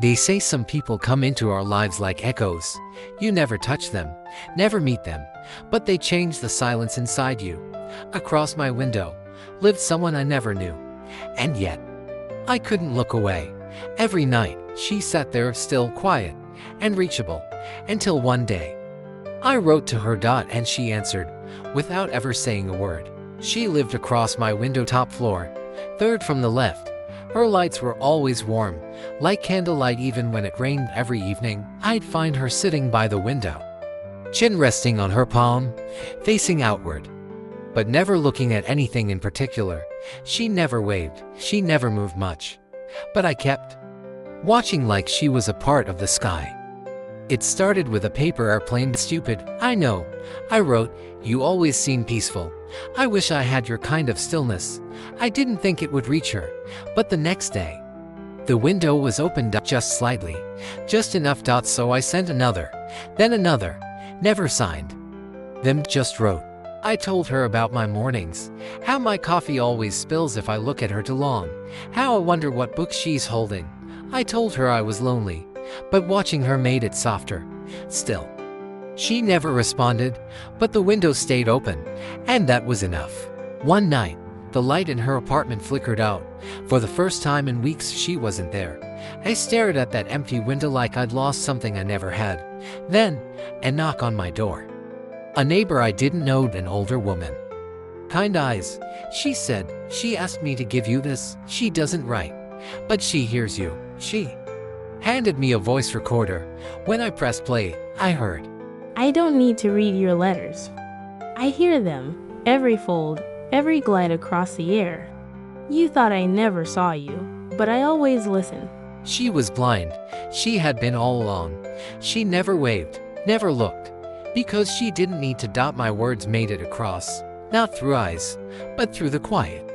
They say some people come into our lives like echoes. You never touch them, never meet them, but they change the silence inside you. Across my window lived someone I never knew, and yet I couldn't look away. Every night she sat there still, quiet, and reachable, until one day I wrote to her. And she answered without ever saying a word. She lived across my window, top floor, third from the left. Her lights were always warm, like candlelight. Even when it rained every evening, I'd find her sitting by the window, chin resting on her palm, facing outward, but never looking at anything in particular. She never waved, she never moved much, but I kept watching like she was a part of the sky. It started with a paper airplane. Stupid, I know. I wrote, you always seem peaceful. I wish I had your kind of stillness. I didn't think it would reach her, but the next day, the window was opened up just slightly, just enough. So I sent another, then another, never signed them, just wrote. I told her about my mornings, how my coffee always spills if I look at her too long, how I wonder what book she's holding. I told her I was lonely, but watching her made it softer. Still, she never responded, but the window stayed open, and that was enough. One night, the light in her apartment flickered out. For the first time in weeks, she wasn't there. I stared at that empty window like I'd lost something I never had. Then, a knock on my door. A neighbor I didn't know, an older woman. Kind eyes, she said. She asked me to give you this. She doesn't write, but she hears you. She handed me a voice recorder. When I pressed play, I heard, I don't need to read your letters. I hear them, every fold, every glide across the air. You thought I never saw you, but I always listen. She was blind. She had been all along. She never waved, never looked, because she didn't need to. My words made it across, not through eyes, but through the quiet.